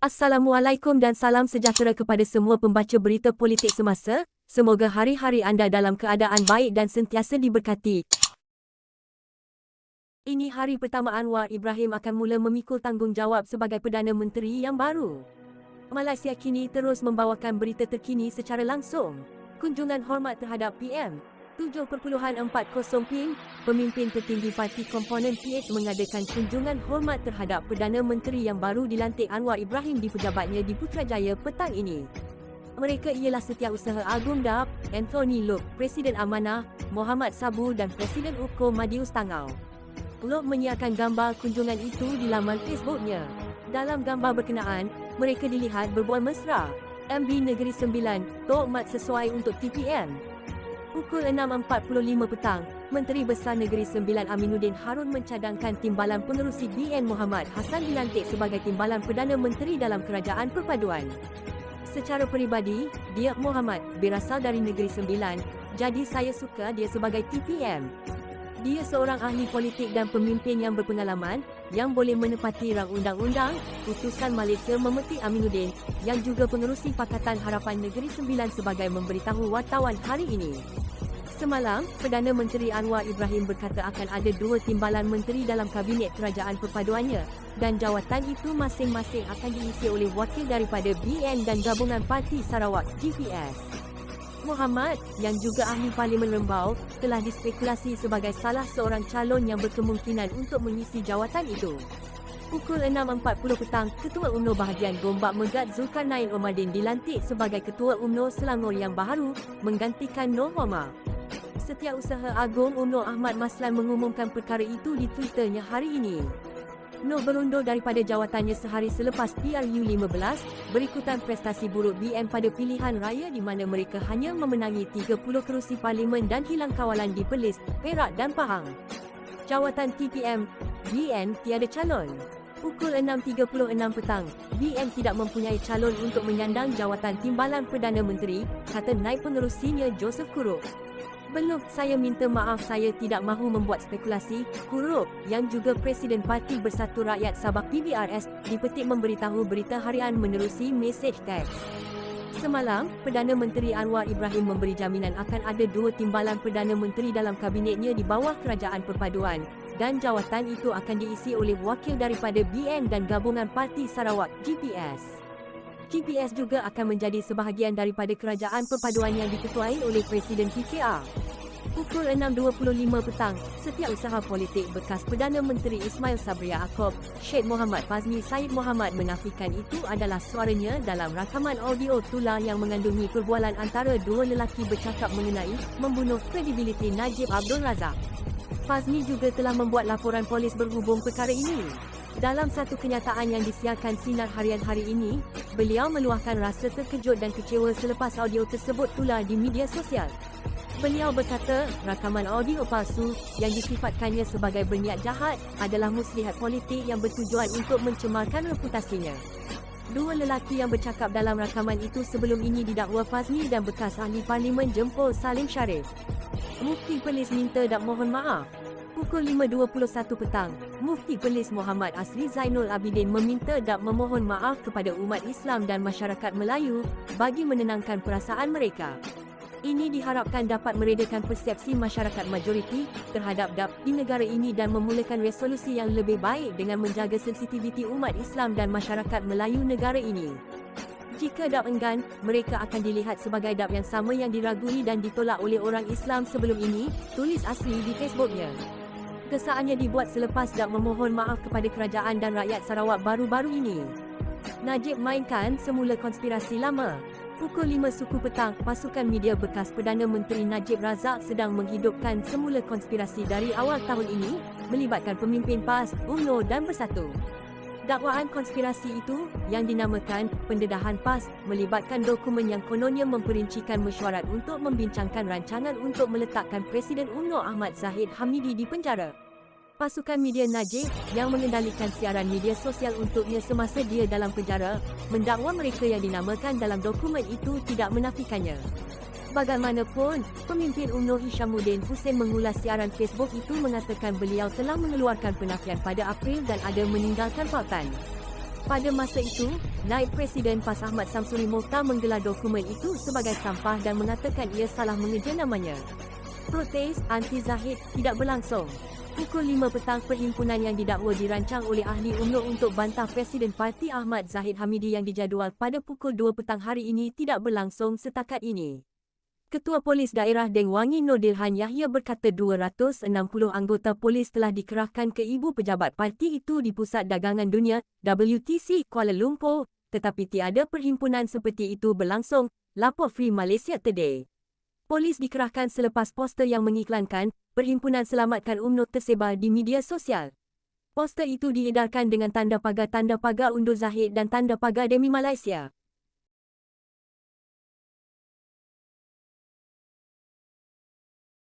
Assalamualaikum dan salam sejahtera kepada semua pembaca berita politik semasa. Semoga hari-hari anda dalam keadaan baik dan sentiasa diberkati. Ini hari pertama Anwar Ibrahim akan mula memikul tanggungjawab sebagai Perdana Menteri yang baru. Malaysia kini terus membawakan berita terkini secara langsung. Kunjungan hormat terhadap PM 7.40 PIM, pemimpin tertinggi parti komponen PH mengadakan kunjungan hormat terhadap Perdana Menteri yang baru dilantik Anwar Ibrahim di pejabatnya di Putrajaya petang ini. Mereka ialah Setiausaha Agung DAP, Anthony Loke, Presiden Amanah, Muhammad Sabu dan Presiden UKO Madius Tangau. Loke menyiarkan gambar kunjungan itu di laman Facebooknya. Dalam gambar berkenaan, mereka dilihat berbual mesra. MB Negeri Sembilan, Tok Mat sesuai untuk TPM. Pukul 6.45 petang, Menteri Besar Negeri Sembilan Aminuddin Harun mencadangkan Timbalan Pengerusi BN Muhammad Hassan dilantik sebagai Timbalan Perdana Menteri dalam Kerajaan Perpaduan. Secara peribadi, dia Muhammad berasal dari Negeri Sembilan, jadi saya suka dia sebagai TPM. Dia seorang ahli politik dan pemimpin yang berpengalaman, yang boleh menepati rang undang-undang. Utusan Malaysia memetik Aminuddin, yang juga pengerusi Pakatan Harapan Negeri Sembilan sebagai memberitahu wartawan hari ini. Semalam, Perdana Menteri Anwar Ibrahim berkata akan ada 2 timbalan menteri dalam Kabinet Kerajaan Perpaduannya dan jawatan itu masing-masing akan diisi oleh wakil daripada BN dan Gabungan Parti Sarawak GPS. Muhammad, yang juga ahli Parlimen Rembau, telah dispekulasi sebagai salah seorang calon yang berkemungkinan untuk mengisi jawatan itu. Pukul 6.40 petang, Ketua UMNO bahagian Gombak Megat Zulkarnain Omardin dilantik sebagai Ketua UMNO Selangor yang baharu, menggantikan Noh Omar. Setiausaha Agung UMNO Ahmad Maslan mengumumkan perkara itu di Twitternya hari ini. Noh berundur daripada jawatannya sehari selepas PRU 15, berikutan prestasi buruk BN pada pilihan raya di mana mereka hanya memenangi 30 kerusi parlimen dan hilang kawalan di Perlis, Perak dan Pahang. Jawatan TPM, BN tiada calon. Pukul 6.36 petang, BN tidak mempunyai calon untuk menyandang jawatan Timbalan Perdana Menteri, kata naib pengerusinya Joseph Kurup. Belum, saya minta maaf saya tidak mahu membuat spekulasi, Kurup, yang juga Presiden Parti Bersatu Rakyat Sabah PBRS, dipetik memberitahu Berita Harian menerusi mesej teks. Semalam, Perdana Menteri Anwar Ibrahim memberi jaminan akan ada 2 timbalan Perdana Menteri dalam kabinetnya di bawah Kerajaan Perpaduan, dan jawatan itu akan diisi oleh wakil daripada BN dan Gabungan Parti Sarawak GPS. GPS juga akan menjadi sebahagian daripada Kerajaan Perpaduan yang diketuai oleh Presiden PKR. Pukul 6.25 petang, Setiausaha Politik bekas Perdana Menteri Ismail Sabri Yaakob, Syed Muhammad Fazmi Said Muhammad menafikan itu adalah suaranya dalam rakaman audio tula yang mengandungi perbualan antara 2 lelaki bercakap mengenai membunuh kredibiliti Najib Abdul Razak. Fazmi juga telah membuat laporan polis berhubung perkara ini. Dalam satu kenyataan yang disiarkan Sinar Harian hari ini, beliau meluahkan rasa terkejut dan kecewa selepas audio tersebut tular di media sosial. Beliau berkata, rakaman audio palsu yang disifatkannya sebagai berniat jahat adalah muslihat politik yang bertujuan untuk mencemarkan reputasinya. 2 lelaki yang bercakap dalam rakaman itu sebelum ini didakwa Fazmi dan bekas ahli Parlimen Jempol Salim Sharif. Mufti Perlis minta dan mohon maaf. Pukul 5.21 petang, Mufti Perlis Muhammad Asri Zainul Abidin meminta dan memohon maaf kepada umat Islam dan masyarakat Melayu bagi menenangkan perasaan mereka. Ini diharapkan dapat meredakan persepsi masyarakat majoriti terhadap DAP di negara ini dan memulakan resolusi yang lebih baik dengan menjaga sensitiviti umat Islam dan masyarakat Melayu negara ini. Jika DAP enggan, mereka akan dilihat sebagai DAP yang sama yang diragui dan ditolak oleh orang Islam sebelum ini, tulis Asri di Facebooknya. Kesaannya dibuat selepas DAP memohon maaf kepada kerajaan dan rakyat Sarawak baru-baru ini. Najib mainkan semula konspirasi lama. Pukul 5 suku petang, pasukan media bekas Perdana Menteri Najib Razak sedang menghidupkan semula konspirasi dari awal tahun ini, melibatkan pemimpin PAS, UMNO dan Bersatu. Dakwaan konspirasi itu, yang dinamakan pendedahan PAS, melibatkan dokumen yang kononnya memperincikan mesyuarat untuk membincangkan rancangan untuk meletakkan Presiden UMNO Ahmad Zahid Hamidi di penjara. Pasukan media Najib, yang mengendalikan siaran media sosial untuknya semasa dia dalam penjara, mendakwa mereka yang dinamakan dalam dokumen itu tidak menafikannya. Bagaimanapun, pemimpin UMNO Hishamuddin Hussein mengulas siaran Facebook itu mengatakan beliau telah mengeluarkan penafian pada April dan ada meninggalkan pautan. Pada masa itu, Naib Presiden PAS Ahmad Samsuri Mokhtar menggelar dokumen itu sebagai sampah dan mengatakan ia salah mengeja namanya. Protes anti-Zahid tidak berlangsung. Pukul 5 petang, perhimpunan yang didakwa dirancang oleh ahli UMNO untuk bantah Presiden Parti Ahmad Zahid Hamidi yang dijadual pada pukul 2 petang hari ini tidak berlangsung setakat ini. Ketua Polis Daerah Deng Wangi Nordilhan Yahya berkata 260 anggota polis telah dikerahkan ke ibu pejabat parti itu di Pusat Dagangan Dunia WTC Kuala Lumpur, tetapi tiada perhimpunan seperti itu berlangsung, lapor Free Malaysia Today. Polis dikerahkan selepas poster yang mengiklankan Perhimpunan Selamatkan UMNO tersebar di media sosial. Poster itu diedarkan dengan tanda pagar undur Zahid dan tanda pagar Demi Malaysia.